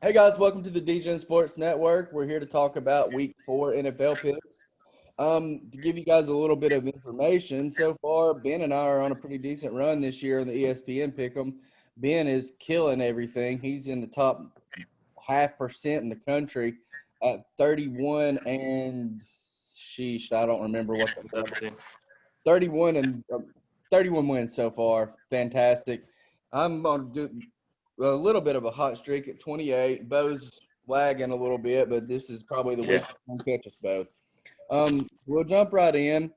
Hey guys, welcome to the DGen Sports Network. We're here to talk about Week 4 NFL picks. To give you guys a little bit of information, so far Ben and I are on a pretty decent run this year in the ESPN pick'em. Ben is killing everything. He's in the top 0.5% in the country at 31 and sheesh, I don't remember what the number. 31 and 31 wins so far. Fantastic. I'm on a little bit of a hot streak at 28. Bo's lagging a little bit, but this is probably the week to catch us both. We'll jump right in.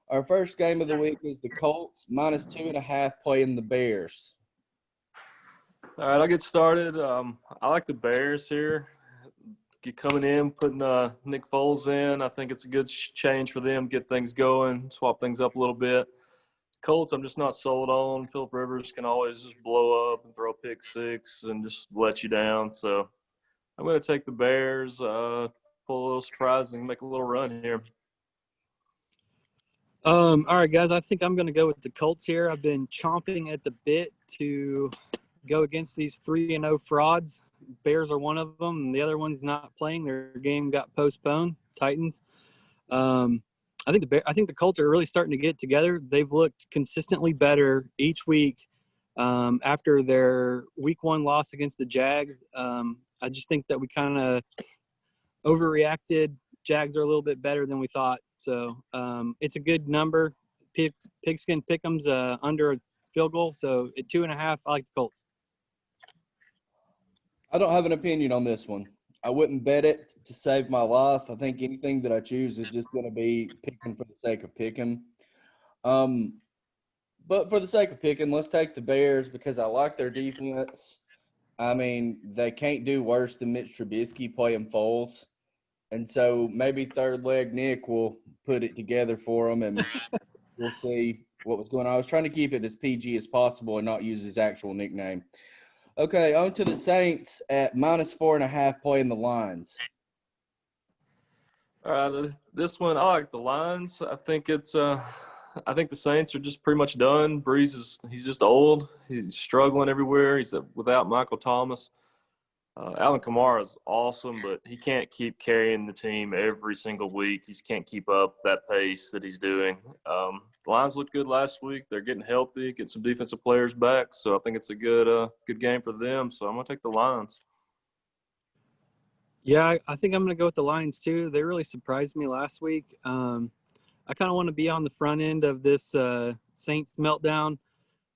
Our first game of the week is the Colts -2.5 playing the Bears. All right, I'll get started. I like the Bears here. Coming in, putting Nick Foles in. I think it's a good change for them, get things going, swap things up a little bit. Colts, I'm just not sold on. Phillip Rivers can always just blow up and throw a pick six and just let you down. So I'm going to take the Bears, pull a little surprise and make a little run here. All right, guys, I think I'm going to go with the Colts here. I've been chomping at the bit to go against these 3-0 frauds. Bears are one of them, and the other one's not playing. Their game got postponed. Titans. I think the Colts are really starting to get together. They've looked consistently better each week after their Week 1 loss against the Jags. I just think that we kind of overreacted. Jags are a little bit better than we thought. So it's a good number. Pigskin Pick'em's under a field goal. So at 2.5, I like the Colts. I don't have an opinion on this one. I wouldn't bet it to save my life. I think anything that I choose is just going to be picking for the sake of picking. But for the sake of picking, let's take the Bears because I like their defense. I mean, they can't do worse than Mitch Trubisky playing Foles. And so maybe third leg Nick will put it together for them, and we'll see what was going on. I was trying to keep it as PG as possible and not use his actual nickname. Okay, on to the Saints at -4.5 playing the Lions. All right, this one I like the Lions. I think the Saints are just pretty much done. He's just old. He's struggling everywhere. He's without Michael Thomas. Alvin Kamara is awesome, but he can't keep carrying the team every single week. He can't keep up that pace that he's doing. The Lions looked good last week. They're getting healthy, getting some defensive players back. So I think it's a good game for them. So I'm going to take the Lions. Yeah, I think I'm going to go with the Lions too. They really surprised me last week. I kind of want to be on the front end of this Saints meltdown.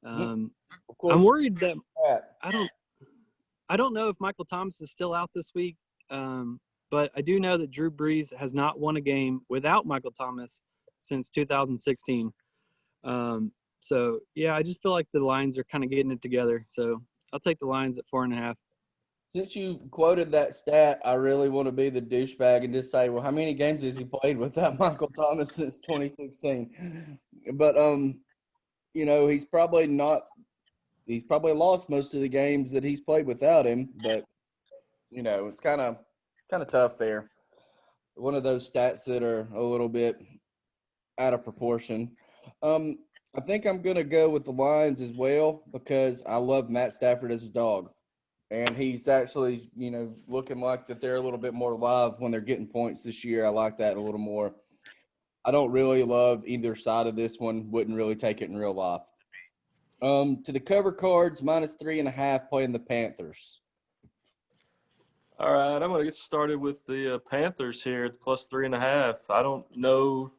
I'm worried that I don't know if Michael Thomas is still out this week, but I do know that Drew Brees has not won a game without Michael Thomas since 2016. So, yeah, I just feel like the Lions are kind of getting it together. So I'll take the Lions at 4.5. Since you quoted that stat, I really want to be the douchebag and just say, well, how many games has he played without Michael Thomas since 2016? But, he's probably lost most of the games that he's played without him, but, it's kind of tough there. One of those stats that are a little bit out of proportion. I think I'm going to go with the Lions as well because I love Matt Stafford as a dog. And he's actually, looking like that they're a little bit more live when they're getting points this year. I like that a little more. I don't really love either side of this one. Wouldn't really take it in real life. To the cover cards, -3.5 playing the Panthers. All right, I'm going to get started with the Panthers here at +3.5. I don't know.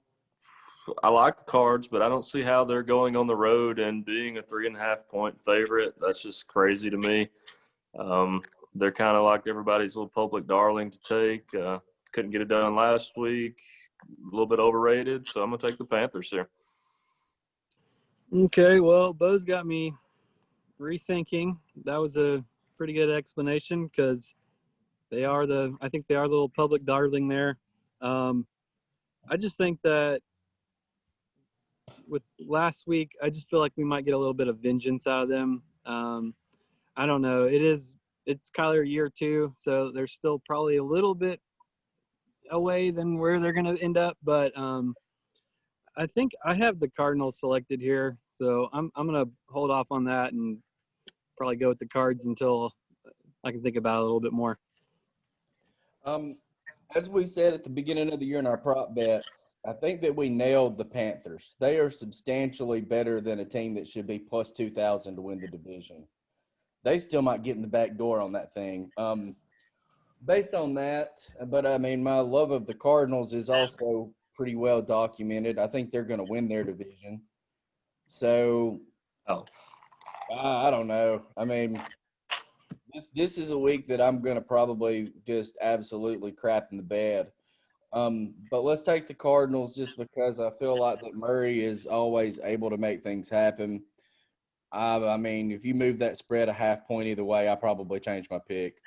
I like the Cards, but I don't see how they're going on the road and being a 3.5-point favorite. That's just crazy to me. They're kind of like everybody's little public darling to take. Couldn't get it done last week. A little bit overrated, so I'm going to take the Panthers here. Okay, well, Bo's got me rethinking. That was a pretty good explanation because I think they are the little public darling there. I just think that with last week, I just feel like we might get a little bit of vengeance out of them. I don't know. It's Kyler year 2, so they're still probably a little bit away than where they're going to end up. But I think I have the Cardinals selected here, so I'm going to hold off on that and probably go with the Cards until I can think about it a little bit more. As we said at the beginning of the year in our prop bets, I think that we nailed the Panthers. They are substantially better than a team that should be plus 2,000 to win the division. They still might get in the back door on that thing. Based on that, but I mean, my love of the Cardinals is also pretty well documented. I think they're going to win their division. So, I don't know. I mean, this is a week that I'm going to probably just absolutely crap in the bed. But let's take the Cardinals just because I feel like that Murray is always able to make things happen. I mean, if you move that spread a half point either way, I probably change my pick.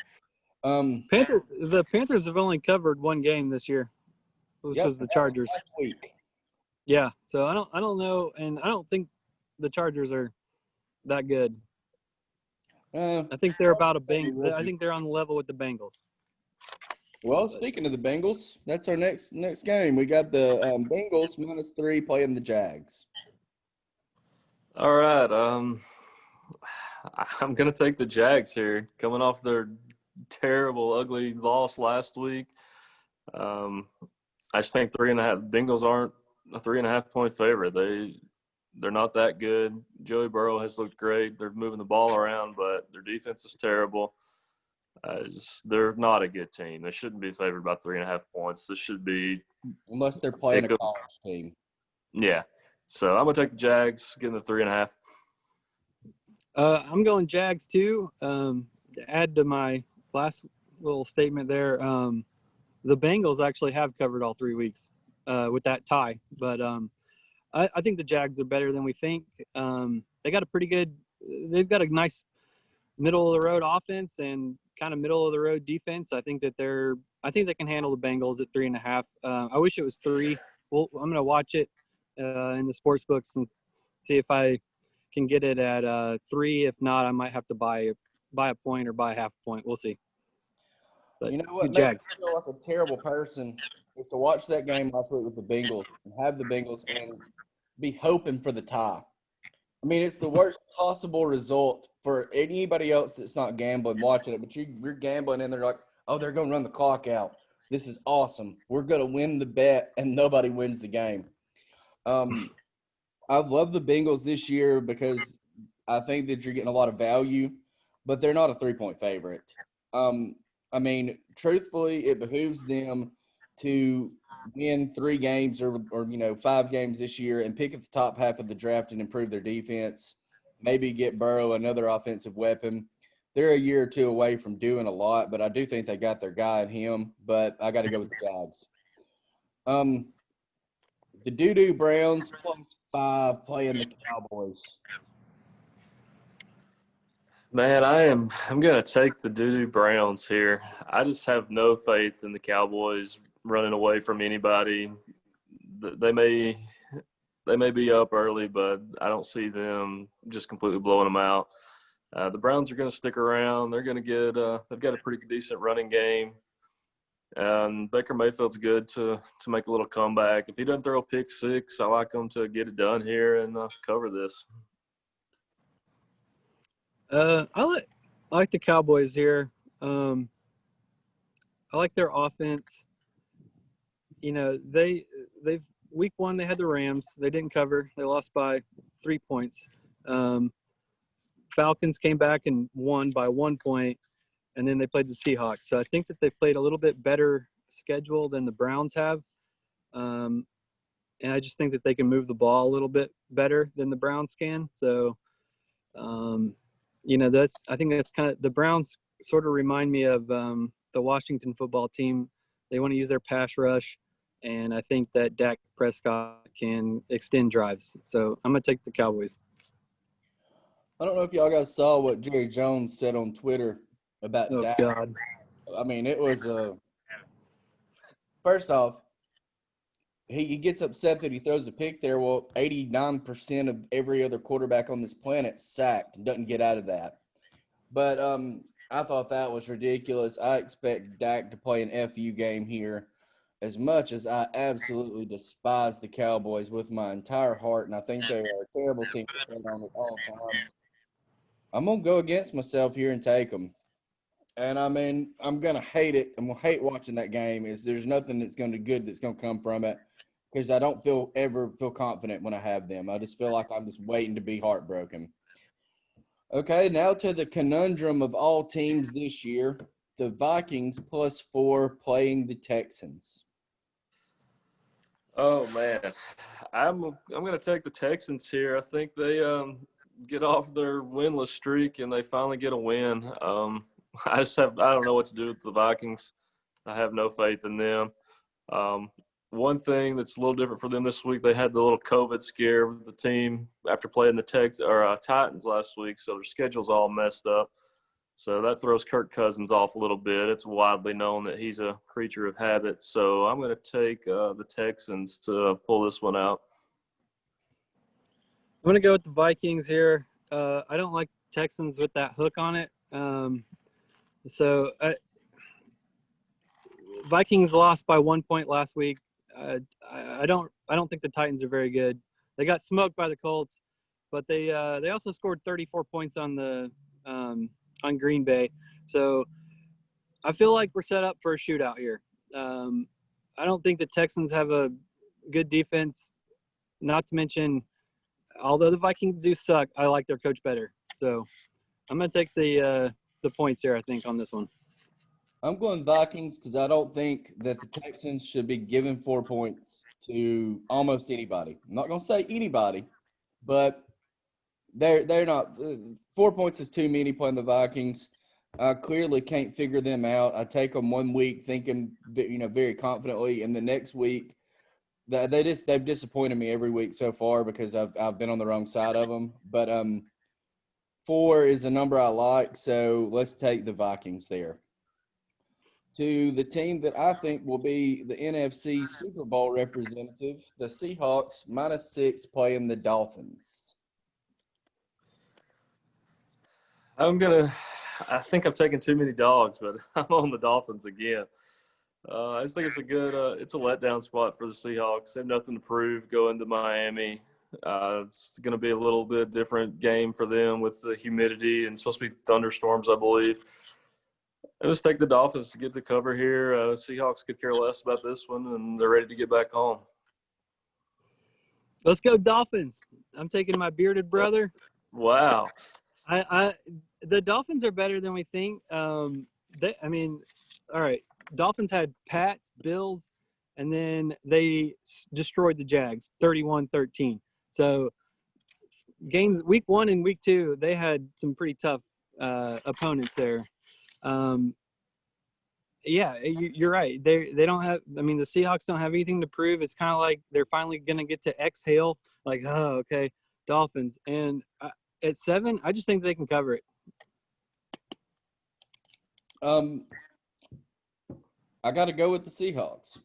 The Panthers have only covered one game this year, which was the Chargers. Last week. Yeah, so I don't know, and I don't think the Chargers are that good. I think they're about I think they're on the level with the Bengals. Well, speaking of the Bengals, that's our next game. We got the Bengals -3 playing the Jags. All right. I'm going to take the Jags here, coming off their terrible, ugly loss last week. I just think 3.5. Bengals aren't a 3.5-point favorite. They're not that good. Joey Burrow has looked great. They're moving the ball around, but their defense is terrible. They're not a good team. They shouldn't be favored by 3.5 points. This should be unless they're playing a college team. Yeah. So I'm going to take the Jags, getting the 3.5. I'm going Jags too. To add to my last little statement there, the Bengals actually have covered all 3 weeks with that tie. But I think the Jags are better than we think. They've got a nice middle of the road offense and kind of middle of the road defense. I think they can handle the Bengals at 3.5. I wish it was 3. I'm going to watch it in the sports books and see if I can get it at 3. If not, I might have to buy a point or buy half a point. We'll see. But you know what Jags. makes me feel like a terrible person is to watch that game last week with the Bengals and have the Bengals and be hoping for the tie. I mean, it's the worst possible result for anybody else that's not gambling watching it, but you're gambling and they're like, oh, they're going to run the clock out. This is awesome. We're going to win the bet, and nobody wins the game. I've loved the Bengals this year because I think that you're getting a lot of value, but they're not a 3-point favorite. I mean, truthfully, it behooves them to win 3 games or 5 games this year and pick at the top half of the draft and improve their defense, maybe get Burrow another offensive weapon. They're a year or 2 away from doing a lot, but I do think they got their guy in him, but I got to go with the Jags. The Doo-Doo Browns +5 playing the Cowboys. Man, I'm going to take the Doo-Doo Browns here. I just have no faith in the Cowboys running away from anybody. They may be up early, but I don't see them just completely blowing them out. The Browns are going to stick around. They're going to get they've got a pretty decent running game. And Baker Mayfield's good to make a little comeback. If he doesn't throw a pick 6, I like him to get it done here and cover this. I like the Cowboys here. I like their offense. They've week 1 they had the Rams. They didn't cover. They lost by 3 points. Falcons came back and won by 1 point, and then they played the Seahawks. So I think that they played a little bit better schedule than the Browns have. And I just think that they can move the ball a little bit better than the Browns can. So, I think that's kind of – the Browns sort of remind me of the Washington football team. They want to use their pass rush, and I think that Dak Prescott can extend drives. So I'm going to take the Cowboys. I don't know if y'all guys saw what Jerry Jones said on Twitter about Dak. God. I mean, it was first off, he gets upset that he throws a pick there. Well, 89% of every other quarterback on this planet sacked and doesn't get out of that. But I thought that was ridiculous. I expect Dak to play an FU game here as much as I absolutely despise the Cowboys with my entire heart, and I think they are a terrible team to bet on at all times. I'm going to go against myself here and take them. And I mean, I'm gonna hate it. I'm gonna hate watching that game. There's nothing that's gonna be good that's gonna come from it because I don't ever feel confident when I have them. I just feel like I'm just waiting to be heartbroken. Okay, now to the conundrum of all teams this year: the Vikings +4 playing the Texans. Oh man, I'm gonna take the Texans here. I think they get off their winless streak and they finally get a win. I don't know what to do with the Vikings. I have no faith in them. Um, One thing that's a little different for them this week, they had the little COVID scare with the team after playing the Titans last week, so their schedule's all messed up. So that throws Kirk Cousins off a little bit. It's widely known that he's a creature of habit. So I'm going to take the Texans to pull this one out. I'm going to go with the Vikings here. I don't like Texans with that hook on it. Vikings lost by 1 point last week. I don't think the Titans are very good. They got smoked by the Colts, but they also scored 34 points on Green Bay. So I feel like we're set up for a shootout here. I don't think the Texans have a good defense. Not to mention, although the Vikings do suck, I like their coach better. So I'm going to take the points here, I think, on this one. I'm going Vikings because I don't think that the Texans should be giving 4 points to almost anybody. I'm not going to say anybody, but they're not. 4 points is too many playing the Vikings. I clearly can't figure them out. I take them 1 week thinking, very confidently, and the next week they've disappointed me every week so far because I've been on the wrong side of them. But 4 is a number I like, so let's take the Vikings there. To the team that I think will be the NFC Super Bowl representative, the Seahawks -6 playing the Dolphins. I think I'm taking too many dogs, but I'm on the Dolphins again. I just think it's it's a letdown spot for the Seahawks. They have nothing to prove going to Miami. It's going to be a little bit different game for them with the humidity and it's supposed to be thunderstorms, I believe. Let's take the Dolphins to get the cover here. Seahawks could care less about this one, and they're ready to get back home. Let's go Dolphins. I'm taking my bearded brother. Wow. The Dolphins are better than we think. All right. Dolphins had Pats, Bills, and then they destroyed the Jags 31-13. So games week 1 and week 2, they had some pretty tough opponents there. You're right. They don't have. I mean, the Seahawks don't have anything to prove. It's kind of like they're finally gonna get to exhale. Like, oh, okay, Dolphins. And at 7, I just think they can cover it. I got to go with the Seahawks.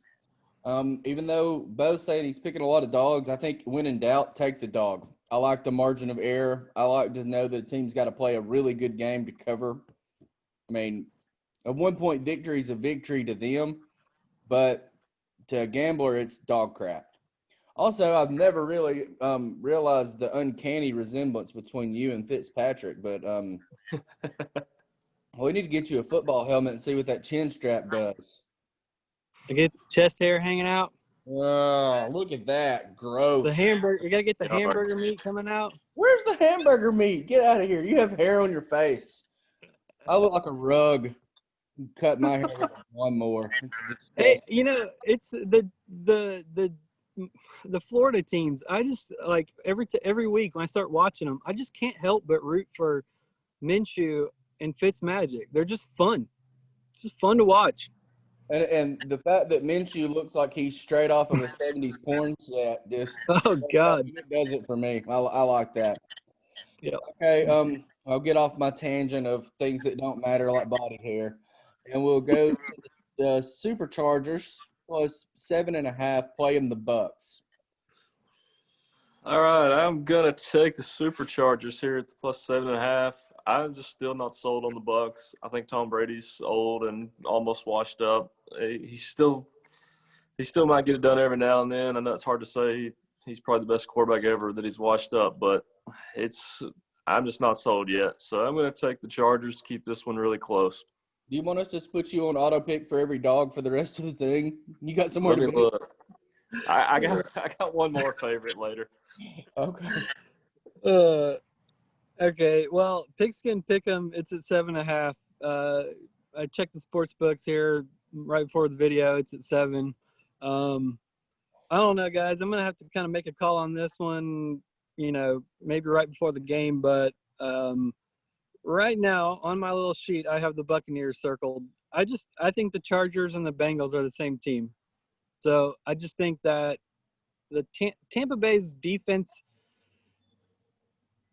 Even though Bo's saying he's picking a lot of dogs, I think when in doubt, take the dog. I like the margin of error. I like to know that the team's got to play a really good game to cover. I mean, a 1 point victory is a victory to them, but to a gambler, it's dog crap. Also, I've never really realized the uncanny resemblance between you and Fitzpatrick, but we need to get you a football helmet and see what that chin strap does. I get chest hair hanging out. Oh, look at that. Gross. The hamburger. You got to get the hamburger meat coming out. Where's the hamburger meat? Get out of here. You have hair on your face. I look like a rug. Cut my hair with a lawnmower. Hey, it's the Florida teams. I just like every week when I start watching them, I just can't help but root for Minshew and Fitzmagic. They're just fun. It's just fun to watch. And the fact that Minshew looks like he's straight off of a 70s porn set just God, it does it for me. I like that. Yeah. Okay, I'll get off my tangent of things that don't matter like body hair. And we'll go to the Superchargers +7.5 playing the Bucks. All right, I'm gonna take the Superchargers here at the +7.5. I'm just still not sold on the Bucks. I think Tom Brady's old and almost washed up. He still might get it done every now and then. I know it's hard to say. He's probably the best quarterback ever that he's washed up, but I'm just not sold yet. So I'm going to take the Chargers to keep this one really close. Do you want us to just put you on auto pick for every dog for the rest of the thing? You got somewhere Let to me be? look. I got one more favorite later. Okay. Okay. Well, Pigskin Pick'em, it's at 7.5. I checked the sports books here right before the video. It's at 7. I don't know, guys. I'm gonna have to kind of make a call on this one. Maybe right before the game, but right now on my little sheet, I have the Buccaneers circled. I think the Chargers and the Bengals are the same team. So I just think that the Tampa Bay's defense,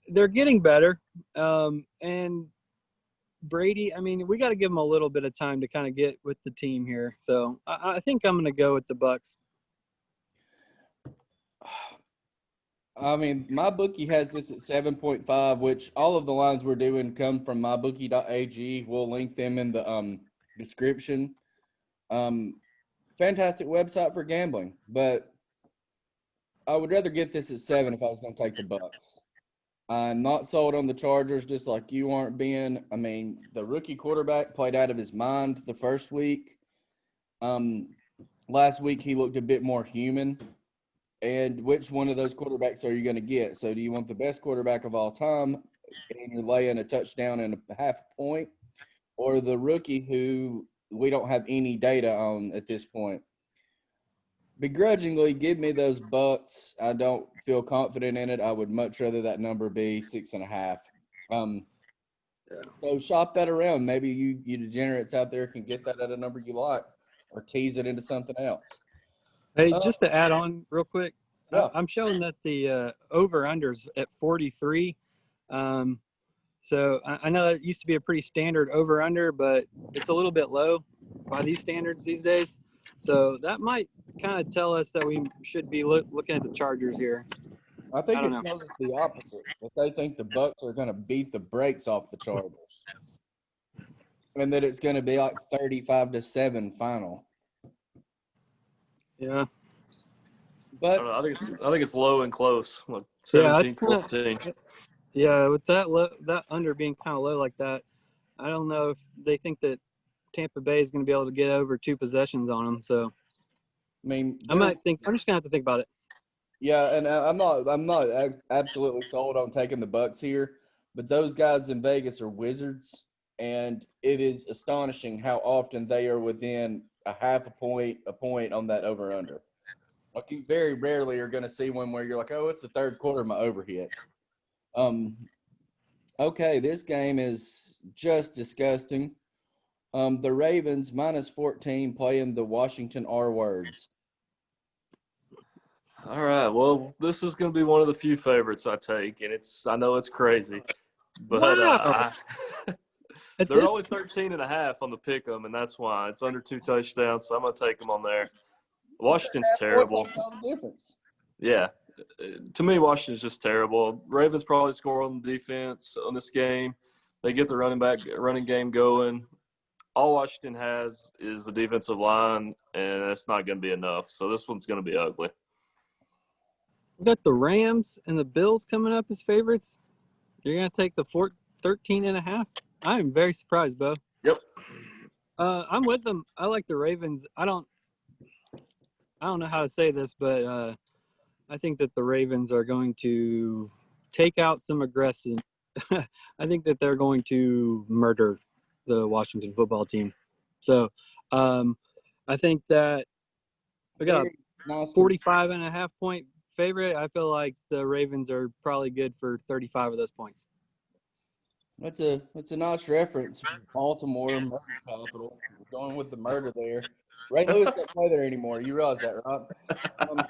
they're getting better. And Brady, I mean, we got to give him a little bit of time to kind of get with the team here. So I think I'm going to go with the Bucs. I mean, my bookie has this at 7.5, which all of the lines we're doing come from myBookie.ag. We'll link them in the description. Fantastic website for gambling, but I would rather get this at 7 if I was going to take the Bucs. I'm not sold on the Chargers, just like you aren't being. I mean, the rookie quarterback played out of his mind the first week. Last week he looked a bit more human. And which one of those quarterbacks are you going to get? So do you want the best quarterback of all time and you're laying a touchdown and a half a point, or the rookie who we don't have any data on at this point? Begrudgingly, give me those Bucks. I don't feel confident in it. I would much rather that number be 6.5. So shop that around. Maybe you degenerates out there can get that at a number you like, or tease it into something else. Hey, just to add on real quick, Yeah. I'm showing that the over-under's at 43. So I know it used to be a pretty standard over-under, but it's a little bit low by these standards these days. So that might kind of tell us that we should be looking at the Chargers here. I think I it don't know. tells us the opposite, that they think the Bucks are going to beat the brakes off the Chargers, and that it's going to be like 35-7 final. I Yeah. But don't know. I think it's low and close. Like Yeah, 17, that's 14. Yeah, with that under being kind of low like that, I don't know if they think that Tampa Bay is going to be able to get over 2 possessions on them. So I mean, I'm just going to have to think about it. yeah, and I'm not absolutely sold on taking the Bucks here, but those guys in Vegas are wizards, and it is astonishing how often they are within a half a point on that over under. Like, you very rarely are going to see one where you're like, oh, it's the third quarter, my over hit. Okay, this game is just disgusting. The Ravens -14 playing the Washington R words. All right. Well, this is going to be one of the few favorites I take, and I know it's crazy, but Wow. they're only 13.5 on the pick'em, and that's why it's under 2 touchdowns. So I'm going to take them on there. Washington's terrible. Makes all the difference. Yeah. To me, Washington's just terrible. Ravens probably score on the defense on this game. They get the running game going. All Washington has is the defensive line, and it's not going to be enough. So this one's going to be ugly. We got the Rams and the Bills coming up as favorites. You're going to take the 13.5? I am very surprised, Bo. Yep. I'm with them. I like the Ravens. I don't know how to say this, but I think that the Ravens are going to take out some aggression. I think that they're going to murder the Washington football team. So I think that we got a 45.5 point favorite. I feel like the Ravens are probably good for 35 of those points. That's a nice reference. Baltimore, murder capital. We're going with the murder there. Ray Lewis can't play there anymore. You realize that, right?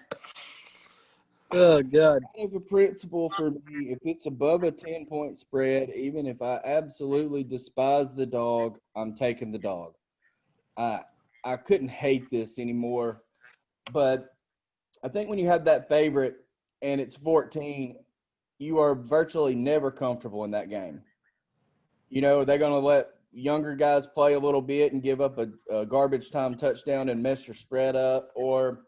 Oh, God. Kind of a principle for me. If it's above a 10-point spread, even if I absolutely despise the dog, I'm taking the dog. I couldn't hate this anymore. But I think when you have that favorite and it's 14, you are virtually never comfortable in that game. You know, they're going to let younger guys play a little bit and give up a garbage time touchdown and mess your spread up? Or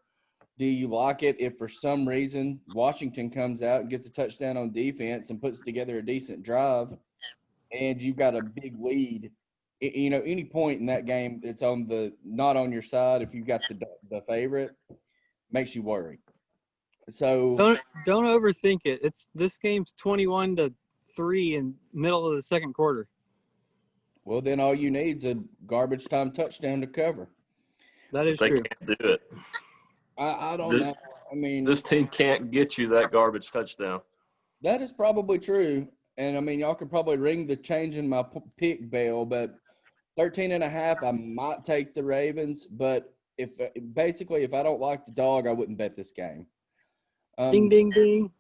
do you like it if for some reason Washington comes out and gets a touchdown on defense and puts together a decent drive and you've got a big lead any point in that game that's not on your side, if you've got the favorite, makes you worry. So don't overthink it. This game's 21-3 in middle of the second quarter. well, then all you need is a garbage time touchdown to cover. That is They true. can't do it. I don't know. I mean, This team can't get you that garbage touchdown. that is probably true. And I mean, y'all could probably ring the change in my pick bell, but 13.5, I might take the Ravens. But if I don't like the dog, I wouldn't bet this game. Ding, ding, ding.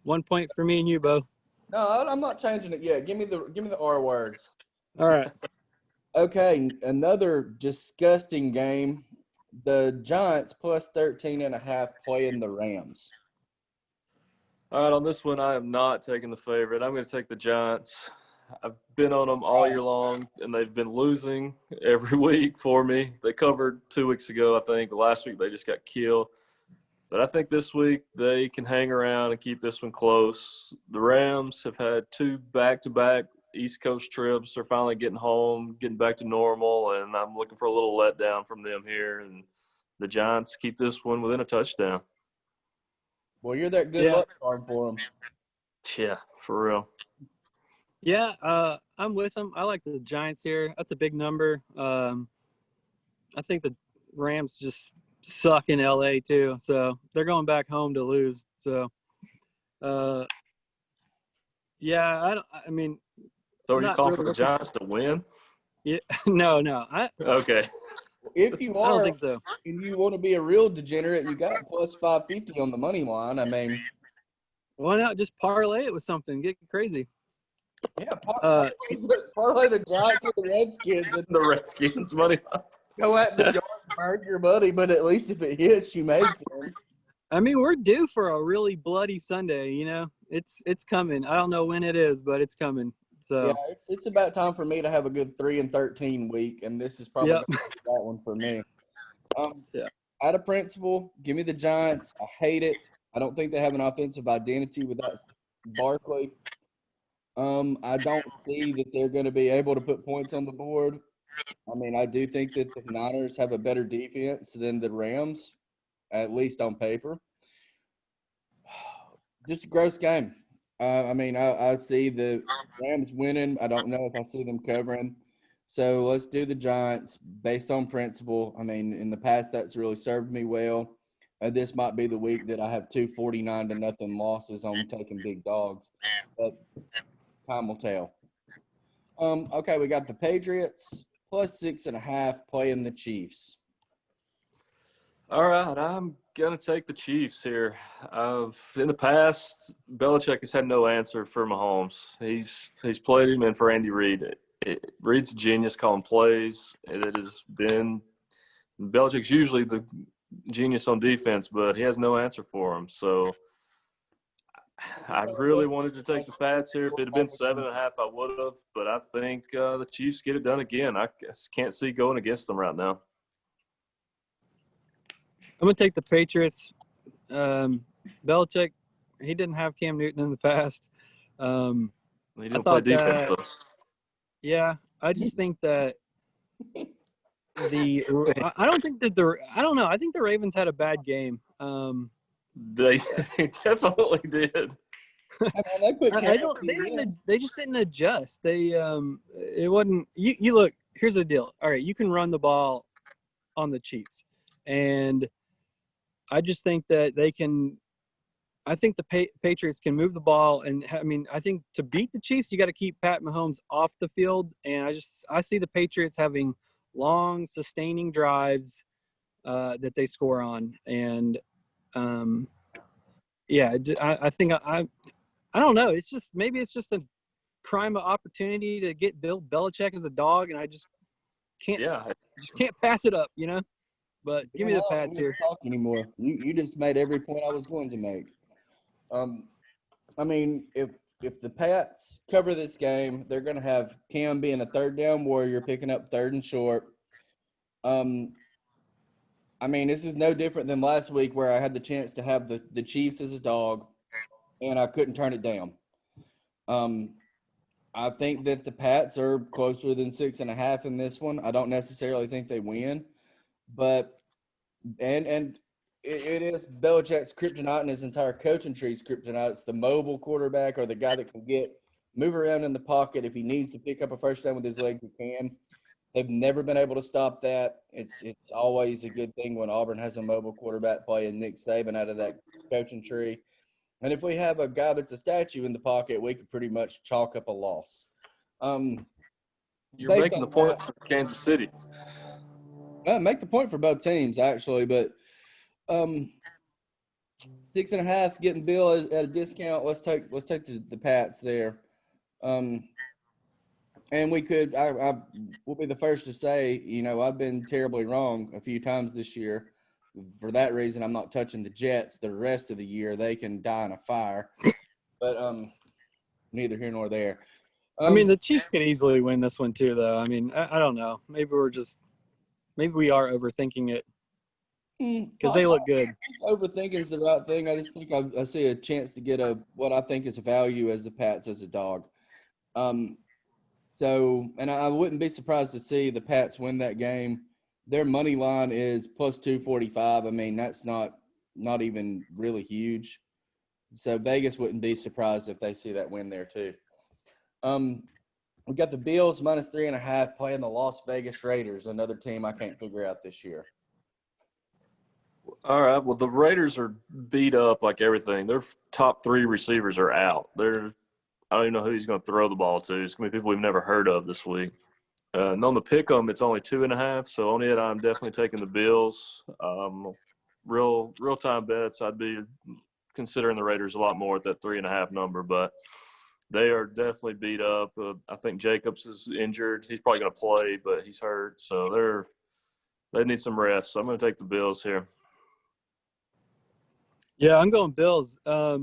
1 point for me and you, Bo. No, I'm not changing it yet. Give me the R words. All right. Okay, another disgusting game. The Giants plus 13.5 playing the Rams. All right, on this one, I am not taking the favorite. I'm going to take the Giants. I've been on them all year long, and they've been losing every week for me. They covered 2 weeks ago, I think. Last week, they just got killed. But I think this week they can hang around and keep this one close. The Rams have had 2 back-to-back East Coast trips. They're finally getting home, getting back to normal, and I'm looking for a little letdown from them here. And the Giants keep this one within a touchdown. Well, you're that good luck charm for them. Yeah, for real. Yeah, I'm with them. I like the Giants here. That's a big number. I think the Rams just suck in LA too, so they're going back home to lose. So, yeah, I mean, So are you not calling really for the looking- Giants to win? Yeah, no, I Okay. If you don't are think so. and you want to be a real degenerate, you got plus 550 on the money line. I mean, Why not just parlay it with something? Get crazy. yeah, parlay the Giants with the Redskins and The Redskins money. go out in the yard and burn your money. But at least if it hits, you made some. I mean, we're due for a really bloody Sunday. You know, it's coming. I don't know when it is, but it's coming. So Yeah, it's about time for me to have a good 3-13 week, and this is probably Yep. gonna be that one for me. Yeah. Out of principle, give me the Giants. I hate it. I don't think they have an offensive identity without Barkley. I don't see that they're going to be able to put points on the board. I mean, I do think that the Niners have a better defense than the Rams, at least on paper. Just a gross game. I mean, I see the Rams winning. I don't know if I see them covering. So let's do the Giants based on principle. I mean, in the past, that's really served me well. This might be the week that I have 2 49-0 losses on taking big dogs. But time will tell. Okay, we got the Patriots plus 6.5 playing the Chiefs. All right, I'm going to take the Chiefs here. In the past, Belichick has had no answer for Mahomes. He's played him in for Andy Reid. Reid's a genius calling plays. It has been – Belichick's usually the genius on defense, but he has no answer for him. So I really wanted to take the Pats here. If it had been 7.5, I would have. But I think the Chiefs get it done again. I can't see going against them right now. I'm gonna take the Patriots. Belichick, he didn't have Cam Newton in the past. He didn't play thought defense, that- though. Yeah, I just think that I don't think that I don't know. I think the Ravens had a bad game. They definitely did. They put They just didn't adjust. It wasn't. You look. Here's the deal. All right, you can run the ball on the Chiefs, and I just think that they can. I think the Patriots can move the ball, and I mean, I think to beat the Chiefs, you got to keep Pat Mahomes off the field, and I see the Patriots having long, sustaining drives that they score on, and yeah, I think I don't know. It's just maybe it's just a crime of opportunity to get Bill Belichick as a dog, and I just can't pass it up, you know. But give me the Pats here. Talk anymore. You just made every point I was going to make. I mean, if the Pats cover this game, they're going to have Cam being a third down warrior, picking up 3rd and short. I mean, this is no different than last week where I had the chance to have the Chiefs as a dog, and I couldn't turn it down. I think that the Pats are closer than 6.5 in this one. I don't necessarily think they win, but and it is Belichick's kryptonite and his entire coaching tree's kryptonite. It's the mobile quarterback or the guy that can move around in the pocket. If he needs to pick up a first down with his legs, he can. They've never been able to stop that. It's always a good thing when Auburn has a mobile quarterback playing Nick Saban out of that coaching tree. And if we have a guy that's a statue in the pocket, we could pretty much chalk up a loss. You're making the point for Kansas City. Make the point for both teams, actually, but 6.5 getting Bill at a discount. Let's take the Pats there. And we could. I will be the first to say, I've been terribly wrong a few times this year. For that reason, I'm not touching the Jets the rest of the year. They can die in a fire. But neither here nor there. I mean, the Chiefs could easily win this one too, though. I mean, I don't know. Maybe we are overthinking it because they look good. Overthinking is the right thing. I just think I see a chance to get what I think is a value as the Pats as a dog. So, and I wouldn't be surprised to see the Pats win that game. Their money line is plus 245. I mean, that's not even really huge. So Vegas wouldn't be surprised if they see that win there too. We got the Bills minus 3.5 playing the Las Vegas Raiders, another team I can't figure out this year. All right. Well, the Raiders are beat up like everything. Their top 3 receivers are out. I don't even know who he's going to throw the ball to. It's going to be people we've never heard of this week. And on the pick 'em, it's only 2.5. So on it, I'm definitely taking the Bills. Real time bets, I'd be considering the Raiders a lot more at that 3.5 number, but they are definitely beat up. I think Jacobs is injured. He's probably going to play, but he's hurt. So they need some rest. So I'm going to take the Bills here. Yeah, I'm going Bills. I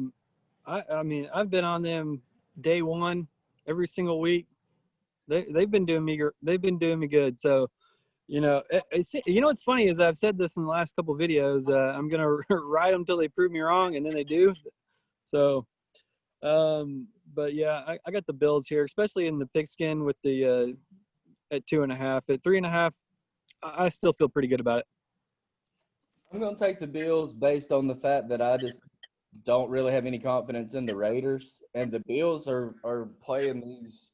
mean, I've been on them day one every single week. They've been doing me good. So, what's funny is I've said this in the last couple of videos. I'm gonna ride them until they prove me wrong, and then they do. So, but yeah, I got the Bills here, especially in the pigskin with the at 2.5. At 3.5, I still feel pretty good about it. I'm going to take the Bills based on the fact that I just don't really have any confidence in the Raiders, and the Bills are playing these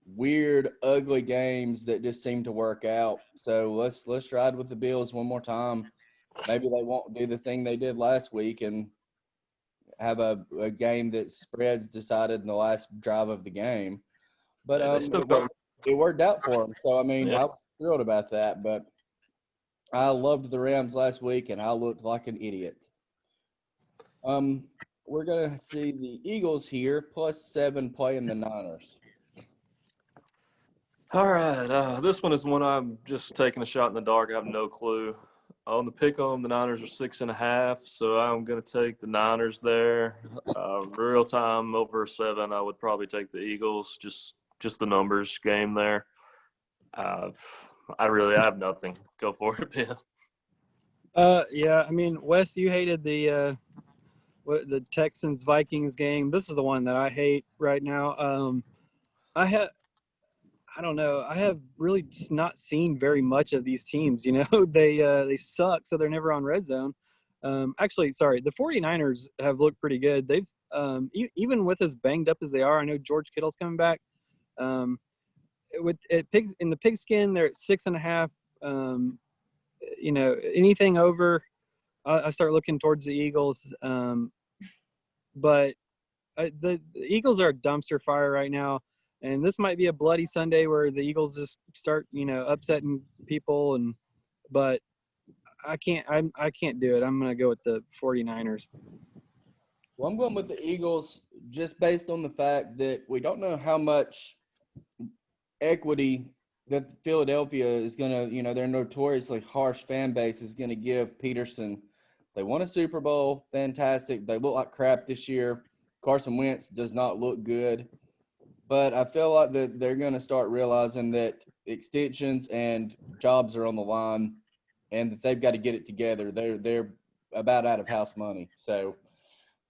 weird, ugly games that just seem to work out. So let's ride with the Bills one more time. Maybe they won't do the thing they did last week and have a game that spreads decided in the last drive of the game. But it worked out for them. So, I mean, I was thrilled about that. But I loved the Rams last week, and I looked like an idiot. We're going to see the Eagles here, +7 playing the Niners. All right. This one is one I'm just taking a shot in the dark. I have no clue. On the pick 'em, the Niners are 6.5, so I'm going to take the Niners there. Real time over 7, I would probably take the Eagles. Just the numbers game there. I have nothing. Go for it, Ben. Yeah, I mean, Wes, you hated the Texans Vikings game. This is the one that I hate right now. I don't know. I have really just not seen very much of these teams. They suck, so they're never on red zone. Actually, sorry, the 49ers have looked pretty good. They've even with as banged up as they are. I know George Kittle's coming back. In the pigskin, they're at 6.5. Anything over, I start looking towards the Eagles. But the Eagles are a dumpster fire right now. And this might be a bloody Sunday where the Eagles just start, upsetting people. But I can't do it. I'm going to go with the 49ers. Well, I'm going with the Eagles just based on the fact that we don't know how much equity that Philadelphia is going to, their notoriously harsh fan base is going to give Peterson. They won a Super Bowl. Fantastic. They look like crap this year. Carson Wentz does not look good. But I feel like that they're going to start realizing that extensions and jobs are on the line and that they've got to get it together. They're about out of house money. So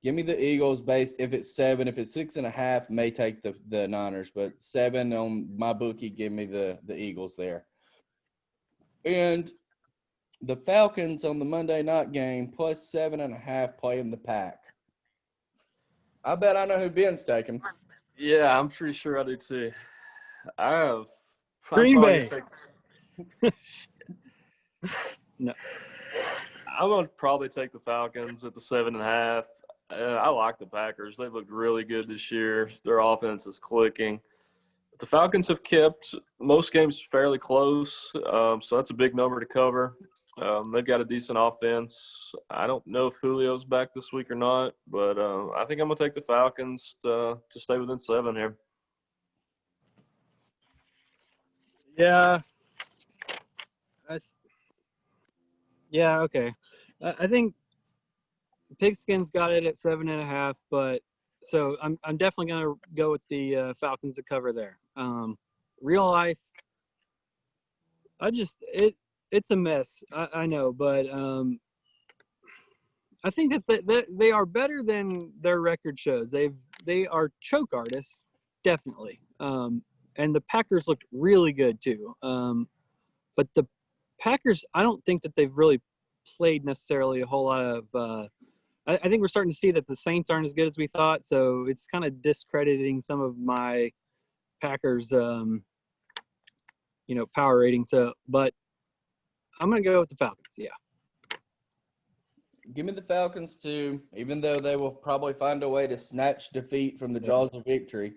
Give me the Eagles based if it's 7. If it's 6.5, may take the Niners, but 7 on my bookie. Give me the Eagles there. And the Falcons on the Monday night game plus 7.5 playing the Pack. I bet I know who Ben's taking. Yeah, I'm pretty sure I do too. I'm Green probably Bay. No. I'm gonna probably take the Falcons at the 7.5. I like the Packers. They've looked really good this year. Their offense is clicking. But the Falcons have kept most games fairly close, so that's a big number to cover. They've got a decent offense. I don't know if Julio's back this week or not, but I think I'm gonna take the Falcons to stay within 7 here. Yeah. Yeah, okay. I think Pigskin's got it at 7.5, but so I'm definitely gonna go with the Falcons to cover there. Real life, it's a mess. I know, but I think that they are better than their record shows. They are choke artists, definitely. And the Packers looked really good too. But the Packers, I don't think that they've really played necessarily a whole lot of I think we're starting to see that the Saints aren't as good as we thought, so it's kind of discrediting some of my Packers power rating. So but I'm gonna go with the Falcons, yeah. Give me the Falcons too, even though they will probably find a way to snatch defeat from the jaws of victory.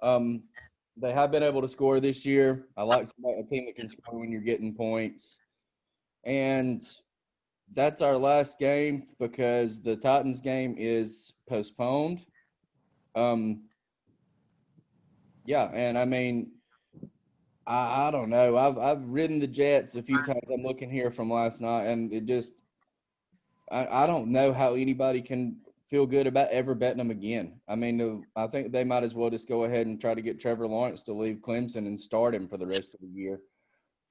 They have been able to score this year. I like a team that can score when you're getting points. And that's our last game because the Titans game is postponed. Yeah, and I mean, I don't know. I've ridden the Jets a few times. I'm looking here from last night, and it just I don't know how anybody can feel good about ever betting them again. I mean, I think they might as well just go ahead and try to get Trevor Lawrence to leave Clemson and start him for the rest of the year.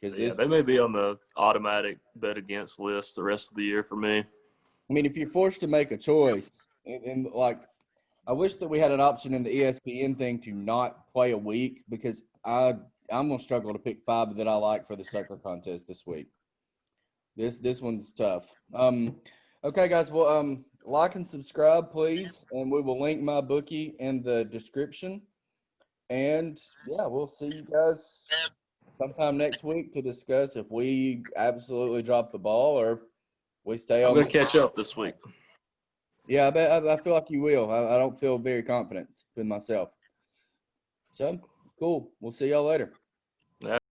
Yeah, they may be on the automatic bet against list the rest of the year for me. I mean, if you're forced to make a choice, and like, I wish that we had an option in the ESPN thing to not play a week because I'm gonna struggle to pick 5 that I like for the sucker contest this week. This one's tough. Okay, guys. Well, like and subscribe, please, and we will link my bookie in the description. And yeah, we'll see you guys sometime next week to discuss if we absolutely drop the ball or we stay I'm on. going to catch up this week. Yeah, I feel like you will. I don't feel very confident with myself. So, cool. We'll see y'all later.